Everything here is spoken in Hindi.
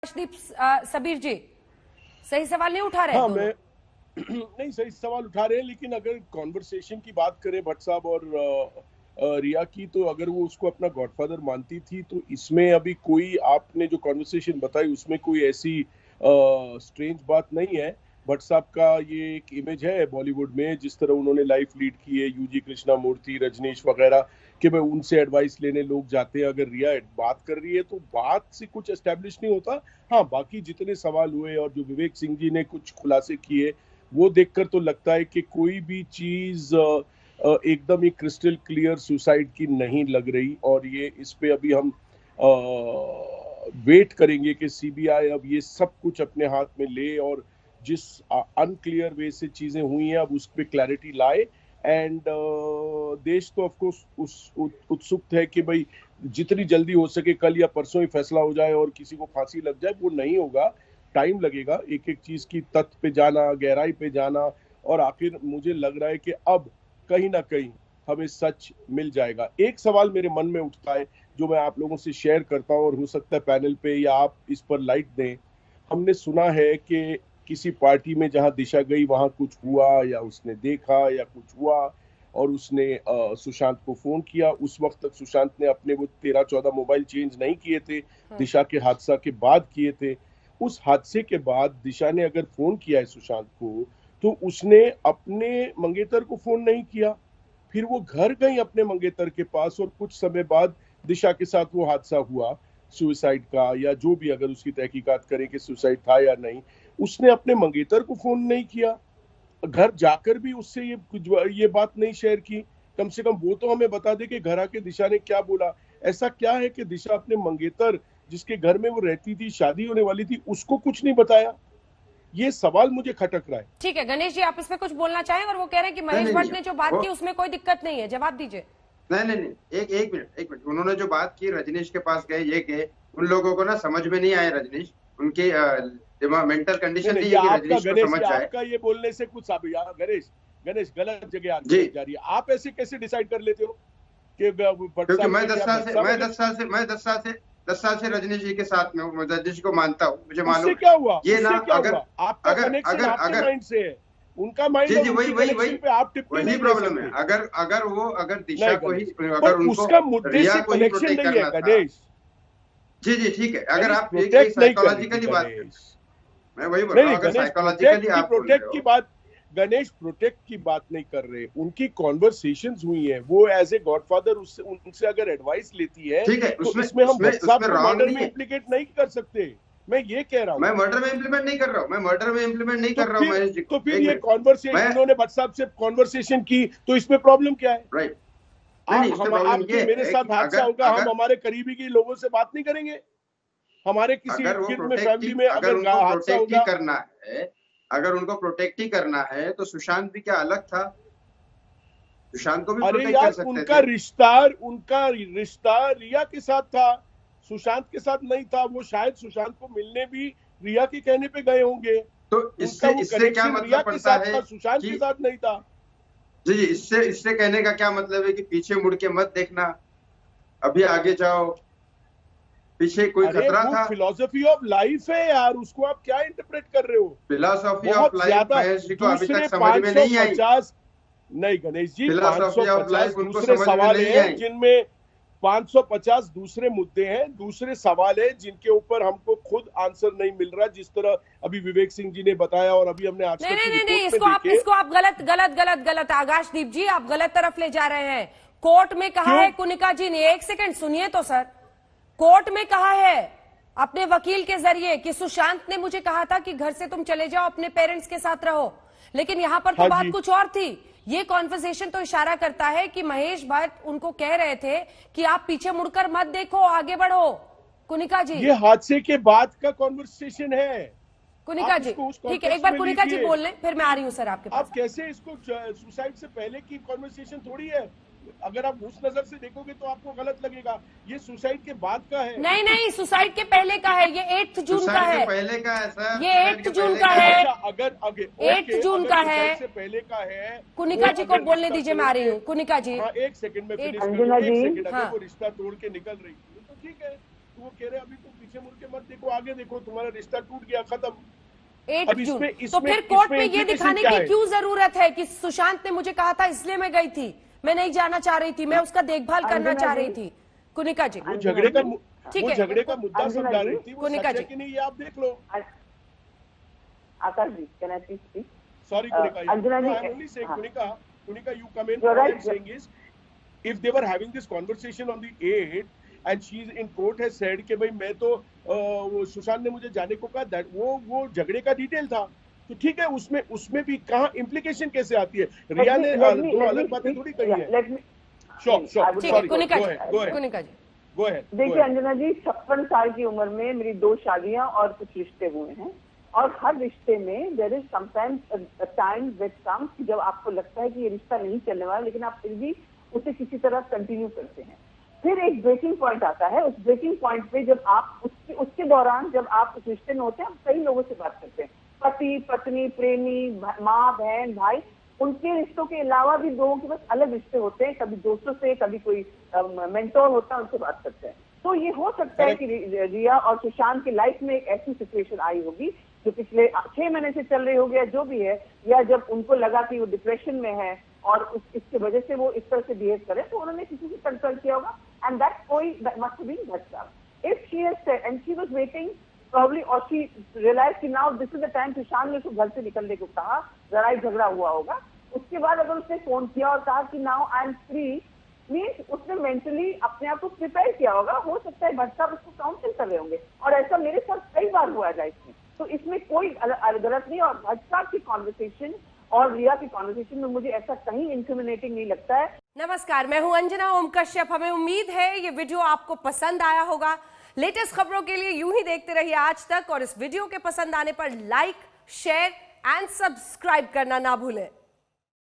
आकाशदीप सबीर जी सही सवाल नहीं उठा रहे? हाँ, मैं नहीं सही सवाल उठा रहे हैं, लेकिन अगर कॉन्वर्सेशन की बात करें भट्ट साहब और रिया की, तो अगर वो उसको अपना गॉडफादर मानती थी तो इसमें अभी कोई, आपने जो कॉन्वर्सेशन बताई उसमें कोई ऐसी स्ट्रेंज बात नहीं है। भट्ट साहब का ये एक इमेज है बॉलीवुड में, जिस तरह उन्होंने लाइफ लीड की है, यूजी कृष्णामूर्ति, रजनीश वगैरह, कि भाई उनसे एडवाइस लेने लोग जाते हैं। अगर रिया बात कर रही है तो बात से कुछ एस्टेब्लिश नहीं होता। हाँ, बाकी जितने सवाल हुए और जो विवेक सिंह जी ने कुछ खुलासे किए, वो देखकर तो लगता है कि कोई भी चीज एकदम ही क्रिस्टल क्लियर सुसाइड की नहीं लग रही। और ये इस पे अभी हम वेट करेंगे कि सीबीआई अब ये सब कुछ अपने हाथ में ले और जिस अनक्लियर वे से चीजें हुई हैं अब उस पर क्लैरिटी लाए। एंड देश तो ऑफकोर्स उस उत्सुक है कि भाई जितनी जल्दी हो सके कल या परसों ही फैसला हो जाए और किसी को फांसी लग जाए। वो नहीं होगा, टाइम लगेगा एक एक चीज की तथ्य पे जाना, गहराई पे जाना। और आखिर मुझे लग रहा है कि अब कहीं ना कहीं हमें सच मिल जाएगा। एक सवाल मेरे मन में उठता है जो मैं आप लोगों से शेयर करता हूँ, और हो सकता है पैनल पे या आप इस पर लाइट दें। हमने सुना है कि किसी पार्टी में जहां दिशा गई वहां कुछ हुआ, या उसने देखा या कुछ हुआ, और उसने सुशांत को फोन किया। उस वक्त तक सुशांत ने अपने वो 13-14 मोबाइल चेंज नहीं किए थे, दिशा के हादसा के बाद किए थे। उस हादसे के बाद दिशा ने अगर फोन किया है सुशांत को, तो उसने अपने मंगेतर को फोन नहीं किया। फिर वो घर गई अपने मंगेतर के पास, और कुछ समय बाद दिशा के साथ वो हादसा हुआ सुसाइड का, या जो भी अगर उसकी तहकीकात करें कि सुसाइड था या नहीं। उसने अपने मंगेतर को फोन नहीं किया, घर जाकर भी उससे ये बात नहीं शेयर की। कम से कम वो तो हमें बता दे कि घर आके दिशा ने क्या बोला। ऐसा क्या है कि दिशा अपने मंगेतर, जिसके घर में वो रहती थी, शादी होने वाली थी, उसको कुछ नहीं बताया? ये सवाल मुझे खटक रहा है। ठीक है गणेश जी, आप इसमें कुछ बोलना चाहें? और वो कह रहे हैं कि महेश भट्ट ने जो बात की उसमें कोई दिक्कत नहीं है, जवाब दीजिए। नहीं, एक मिनट। उन्होंने जो बात की, रजनीश के पास गए, ये गए, उन लोगों को ना समझ में नहीं आया रजनीश, उनकी मेंटल कंडीशन नहीं है कि रजनीश को समझ जाए। आपका ये बोलने से कुछ गणेश गलत जगह आगे जा रही है। आप ऐसे कैसे डिसाइड कर लेते हो कि क्योंकि मैं 10 साल से रजनीश जी के साथ में हूँ, मैं रजनीश को मानता हूँ, मुझे मालूम क्या हुआ ये ना। आपका कनेक्शन आपके माइंड से है, उनका माइंड जी वही पे आप टिप्पणी नहीं प्रॉब्लम है। अगर दिशा को ही, अगर उनको रिया को ही प्रोटेक्ट करना है गणेश जी ठीक है। अगर आप साइकोलॉजिकली बात करें, मैं वही बोल रहा हूँ, अगर साइकोलॉजिकली आप प्रोटेक्ट की बात, गणेश प्रोटेक्ट की बात नहीं कर रहे, उनकी कॉन्वर्सेशंस हुई है। वो एज ए गॉडफादर उनसे अगर एडवाइस लेती है, ठीक है, उसमें हम मर्डर में इम्प्लीकेट नहीं कर सकते। मैं ये कह रहा हूँ, मैं मर्डर में इम्प्लीमेंट नहीं कर रहा हूँ, तो फिर ये कॉन्वर्सेशन, उन्होंने भट्ट साहब से कॉन्वर्सेशन की, तो इसमें प्रॉब्लम क्या है? राइट, आपके मेरे साथ हादसा होगा, हम हमारे करीबी के लोगों से बात नहीं करेंगे? हमारे किसी में फैमिली में अगर हादसा होगा, करना है, अगर उनको प्रोटेक्ट ही करना है, तो सुशांत भी क्या अलग था? सुशांत को भी प्रोटेक्ट कर सकते थे। उनका रिश्ता रिया के साथ था, सुशांत के साथ नहीं था। वो शायद सुशांत को मिलने भी रिया के कहने पे गए होंगे। तो इससे क्या मतलब पड़ता है? सुशांत के साथ नहीं था। जी, इससे कहने का क्या मतलब है कि पीछे मुड़ के मत देखना, अभी आगे जाओ, पीछे कोई खतरा था? फिलोसफी ऑफ लाइफ है यार, उसको आप क्या इंटरप्रेट कर रहे हो? Philosophy of life Mahesh ji को अभी तक समझ में नहीं आई। नहीं Ganesh ji, philosophy of life उनको दूसरे समझ सवाल में नहीं है आई, जिनमें 550 दूसरे मुद्दे हैं, दूसरे सवाल है जिनके ऊपर हमको खुद आंसर नहीं मिल रहा, जिस तरह अभी विवेक सिंह जी ने बताया और अभी हमने आज नहीं, इसको आप गलत आकाशदीप जी, आप गलत तरफ ले जा रहे हैं। कोर्ट में कहा है कुनिका जी ने, एक सेकंड सुनिए तो सर, कोर्ट में कहा है अपने वकील के जरिए कि सुशांत ने मुझे कहा था कि घर से तुम चले जाओ, अपने पेरेंट्स के साथ रहो, लेकिन यहां पर तो बात कुछ और थी। ये कॉन्वर्सेशन तो इशारा करता है कि महेश भट्ट उनको कह रहे थे कि आप पीछे मुड़कर मत देखो, आगे बढ़ो। कुनिका जी, ये हादसे के बाद का कॉन्वर्सेशन है कुनिका जी। ठीक है, एक बार कुनिका जी बोल लें, फिर मैं आ रही हूँ सर आपके पास। आप कैसे इसको सुसाइड से पहले की कॉन्वर्सेशन थोड़ी है। अगर आप उस नजर से देखोगे तो आपको गलत लगेगा। ये सुसाइड के बाद का है। नहीं, सुसाइड के पहले का है। ये 8 जून का है। पहले का है सर, ये 8 जून का है। अगर 8 जून का है, से पहले का है। कुनिका जी को बोलने दीजिए, मैं आ रही हूँ। कुनिका जी, एक सेकंड में फिनिश करूँ। एक सेकंड, अगर वो रिश्ता तोड़ के निकल रही थी तो ठीक है, वो कह रहे अभी तुम पीछे मुड़ के मत देखो, आगे देखो, तुम्हारा रिश्ता टूट गया, खत्म। 8 अब जून। इसमें तो फिर कोर्ट में ये implication दिखाने क्या की है? क्यों जरूरत है कि सुशांत ने मुझे कहा था इसलिए मैं गई थी, मैं नहीं जाना चाह रही थी, मैं उसका देखभाल करना चाह रही थी। कुनिका जी, वो झगड़े का ठीक वो है। झगड़े का मुद्दा समझा रही थी, वो कुनिका सच है जी। कि नहीं ये आप देख लो। आकाश जी, can I please speak? Sorry, Kunika. Anjana ji, I'm only saying, Kunika, you come in. You're All right. I'm saying is, if they were having this conversation on the 8th, and she's in court has said कि भाई मैं तो वो सुशांत ने मुझे जाने को कहा, that वो झगड़े का डिटेल था, तो ठीक है, उसमें भी कहाँ इम्प्लीकेशन कैसे आती है? रिया ने दो अलग बातें थोड़ी कही है। Sure. ठीक है, Sorry. कुनिका Go जी, ahead. कुनिका जी। Go ahead. देखिए अंजना जी, 56 साल की उम्र में मेरी 2 शादियां और कुछ रिश्ते हुए हैं, और हर रिश्ते में there is sometimes time with come जब आपको लगता है कि ये रिश्ता नहीं चलने वाला, लेकिन आप फिर भी उसे किसी तरह कंटिन्यू करते हैं। फिर एक ब्रेकिंग पॉइंट आता है। उस ब्रेकिंग पॉइंट पे जब आप उसके दौरान जब आप उस रिश्ते में होते हैं, आप कई लोगों से बात करते हैं, पति पत्नी, प्रेमी, माँ बहन भाई, उनके रिश्तों के अलावा भी लोगों के पास अलग रिश्ते होते हैं, कभी दोस्तों से, कभी कोई मेंटोर होता है, उनसे बात करते हैं। तो ये हो सकता है कि रिया और सुशांत की लाइफ में एक ऐसी सिचुएशन आई होगी जो पिछले 6 महीने से चल रही होगी, या जो भी है, या जब उनको लगा कि वो डिप्रेशन में है और इसकी वजह से वो इस तरह से बिहेव करे, तो उन्होंने किसी से कंसल्ट किया होगा, एंड दैट मस्ट बीन भटका। If she has said and she was waiting probably, और she realized कि now this is the time, Sushant ने उसको घर से निकलने को कहा, लड़ाई झगड़ा हुआ होगा, उसके बाद अगर उसने फोन किया और कहा कि now I am free, means उसने मेंटली अपने आप को प्रिपेयर किया होगा। हो सकता है भट्ट साहब उसको काउंसिल कर रहे होंगे, और ऐसा मेरे साथ कई बार हुआ है लाइफ में, तो इसमें कोई गलत नहीं। और भट्ट साहब की कॉन्वर्सेशन और रिया की कॉन्वर्सेशन में मुझे ऐसा कहीं इंक्रिमिनेटिंग नहीं लगता है। नमस्कार, मैं हूं अंजना ओम कश्यप। हमें उम्मीद है ये वीडियो आपको पसंद आया होगा। लेटेस्ट खबरों के लिए यूं ही देखते रहिए आज तक, और इस वीडियो के पसंद आने पर लाइक, शेयर एंड सब्सक्राइब करना ना भूलें।